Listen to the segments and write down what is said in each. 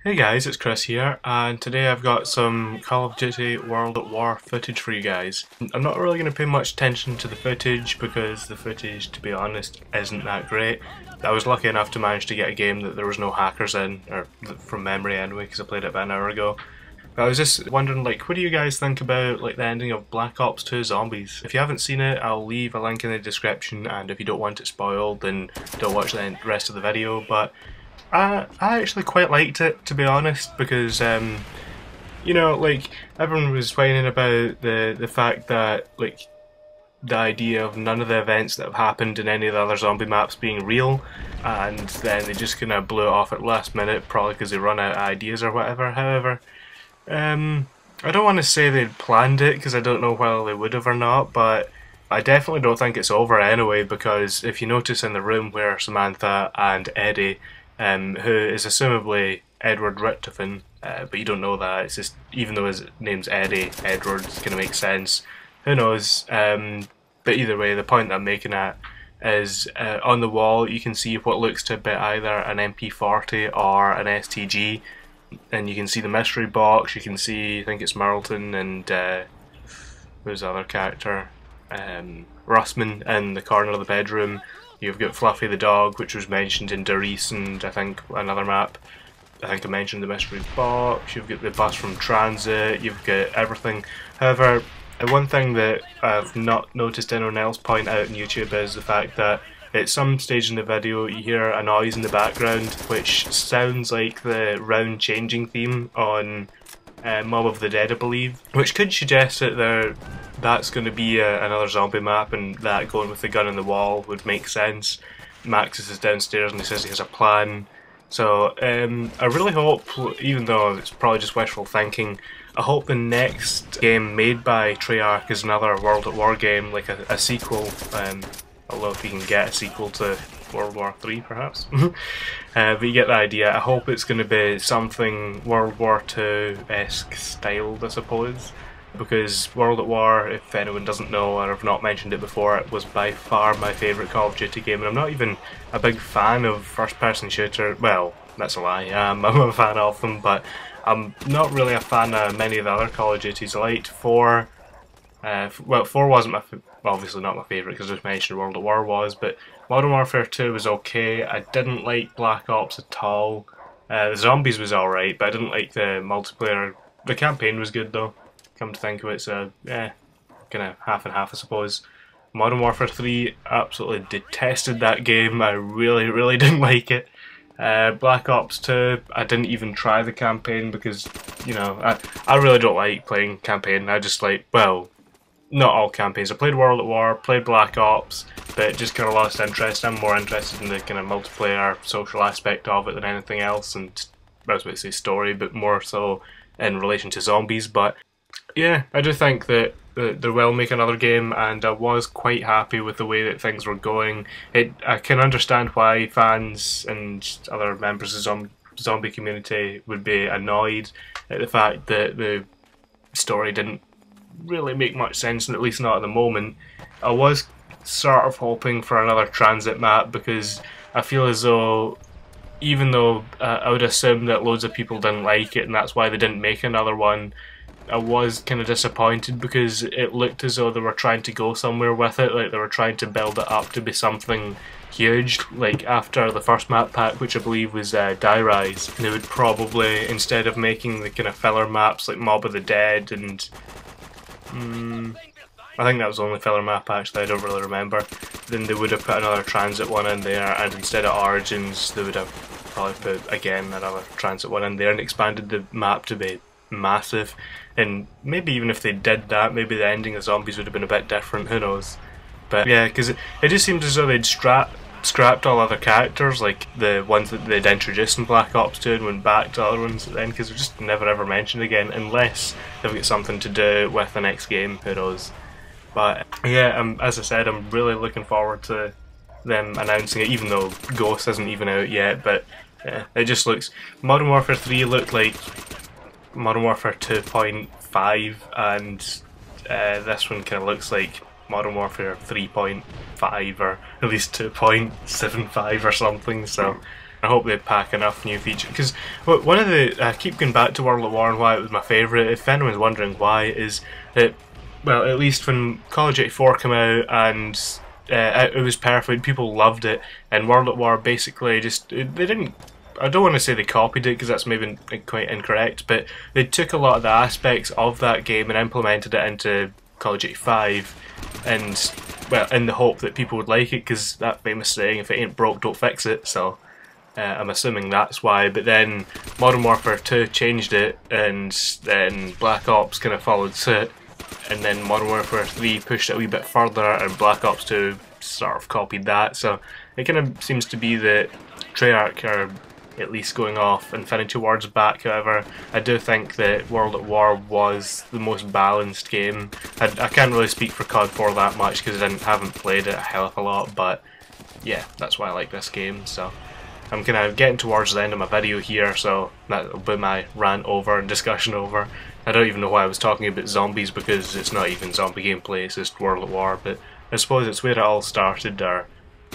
Hey guys, it's Chris here, and today I've got some Call of Duty World at War footage for you guys. I'm not really going to pay much attention to the footage because the footage, to be honest, isn't that great. I was lucky enough to manage to get a game that there was no hackers in, or from memory anyway, because I played it about an hour ago. But I was just wondering, what do you guys think about the ending of Black Ops 2 Zombies? If you haven't seen it, I'll leave a link in the description, and if you don't want it spoiled, then don't watch the rest of the video. But I actually quite liked it, to be honest, because everyone was whining about the fact that the idea of none of the events that have happened in any of the other zombie maps being real, and then they just kind of blew it off at the last minute, probably because they run out of ideas or whatever. However, I don't want to say they'd planned it because I don't know whether they would have or not, but I definitely don't think it's over anyway, because if you notice in the room where Samantha and Eddie, who is assumably Edward Richtofen, but you don't know that, it's just, even though his name's Eddie, Edward's gonna make sense, who knows, but either way, the point that I'm making at is, on the wall you can see what looks to be either an MP40 or an STG, and you can see the mystery box, you can see, I think it's Marlton and, who's the other character, Russman in the corner of the bedroom. You've got Fluffy the dog, which was mentioned in Darice and I think another map. I think I mentioned the mystery box, you've got the bus from Transit, you've got everything. However, one thing that I've not noticed anyone else point out on YouTube is the fact that at some stage in the video you hear a noise in the background which sounds like the round changing theme on Mob of the Dead, I believe, which could suggest that that's going to be another zombie map, and that going with the gun in the wall would make sense. Maxis is downstairs and he says he has a plan. So I really hope, even though it's probably just wishful thinking, I hope the next game made by Treyarch is another World at War game, like a sequel, although if you can get a sequel to World War 3 perhaps. But you get the idea. I hope it's going to be something World War 2-esque styled, I suppose, because World at War, if anyone doesn't know or have not mentioned it before, it was by far my favourite Call of Duty game, and I'm not even a big fan of first-person shooter. Well, that's a lie. I'm a fan of them, but I'm not really a fan of many of the other Call of Duties. I liked 4. Well, 4 wasn't obviously not my favourite because I just mentioned World at War was, but Modern Warfare 2 was okay. I didn't like Black Ops at all. The Zombies was alright, but I didn't like the multiplayer. The campaign was good though, come to think of it, so kind of half and half I suppose. Modern Warfare 3, absolutely detested that game. I really didn't like it. Black Ops 2, I didn't even try the campaign because, I really don't like playing campaign. I just well, not all campaigns. I played World at War, played Black Ops, but just kind of lost interest. I'm more interested in the kind of multiplayer social aspect of it than anything else, and I was about to say story, but more so in relation to zombies. But yeah, I do think that they will make another game, and I was quite happy with the way that things were going. I can understand why fans and other members of the zombie community would be annoyed at the fact that the story didn't really make much sense, and at least not at the moment. I was sort of hoping for another transit map because I feel as though, even though I would assume that loads of people didn't like it and that's why they didn't make another one, I was kind of disappointed because it looked as though they were trying to go somewhere with it, like they were trying to build it up to be something huge, like after the first map pack, which I believe was Die Rise. They would probably, instead of making the kind of filler maps like Mob of the Dead and I think that was the only filler map actually, I don't really remember, then they would have put another transit one in there, and instead of Origins they would have probably put again another transit one in there and expanded the map to be massive. And maybe even if they did that, maybe the ending of Zombies would have been a bit different, who knows. But yeah, because it just seemed as though they'd scrapped all other characters, like the ones that they'd introduced in Black Ops 2, and went back to other ones then, because they're just never ever mentioned again, unless they've got something to do with the next game, who knows. But yeah, as I said, I'm really looking forward to them announcing it, even though Ghost isn't even out yet. But it just looks, Modern Warfare 3 looked like Modern Warfare 2.5, and this one kind of looks like Modern Warfare 3.5, or at least 2.75 or something, so I hope they pack enough new features, because one of the, I keep going back to World at War and why it was my favourite. If anyone's wondering why, is that, well, at least when Call of Duty 4 came out and it was perfect, people loved it, and World at War basically just, they didn't, I don't want to say they copied it because that's maybe quite incorrect, but they took a lot of the aspects of that game and implemented it into Call of Duty 5, and, well, in the hope that people would like it, because that famous saying, if it ain't broke, don't fix it, so I'm assuming that's why. But then Modern Warfare 2 changed it, and then Black Ops kind of followed suit, and then Modern Warfare 3 pushed it a wee bit further, and Black Ops 2 sort of copied that. So it kind of seems to be that Treyarch are at least going off Infinity Ward's back. However, I do think that World at War was the most balanced game. I can't really speak for COD 4 that much because I haven't played it a hell of a lot, but yeah, that's why I like this game. So I'm kind of getting towards the end of my video here, so that'll be my rant over and discussion over. I don't even know why I was talking about zombies, because it's not even zombie gameplay, it's just World at War, but I suppose it's where it all started, or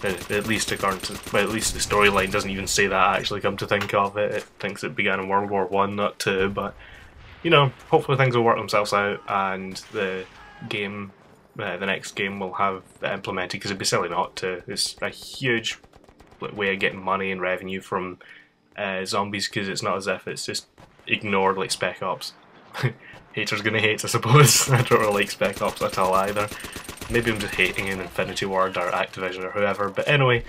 at least according to, well, at least the storyline doesn't even say that actually, come to think of it. It thinks it began in World War 1, not 2, but you know, hopefully things will work themselves out and the game, the next game will have that implemented, because it'd be silly not to. It's a huge way of getting money and revenue from zombies, because it's not as if it's just ignored like Spec Ops. Haters gonna hate, I suppose. I don't really like Spec Ops at all either. Maybe I'm just hating in Infinity Ward or Activision or whoever, but anyway,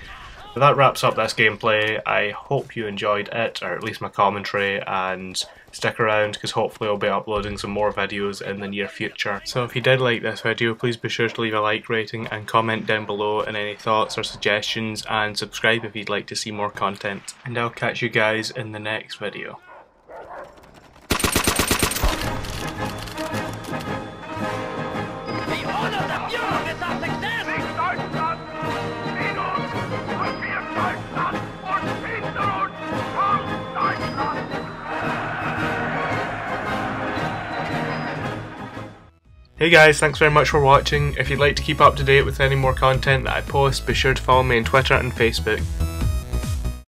that wraps up this gameplay. I hope you enjoyed it, or at least my commentary, and stick around because hopefully I'll be uploading some more videos in the near future. So if you did like this video, please be sure to leave a like rating and comment down below and any thoughts or suggestions, and subscribe if you'd like to see more content. And I'll catch you guys in the next video. Hey guys, thanks very much for watching. If you'd like to keep up to date with any more content that I post, be sure to follow me on Twitter and Facebook.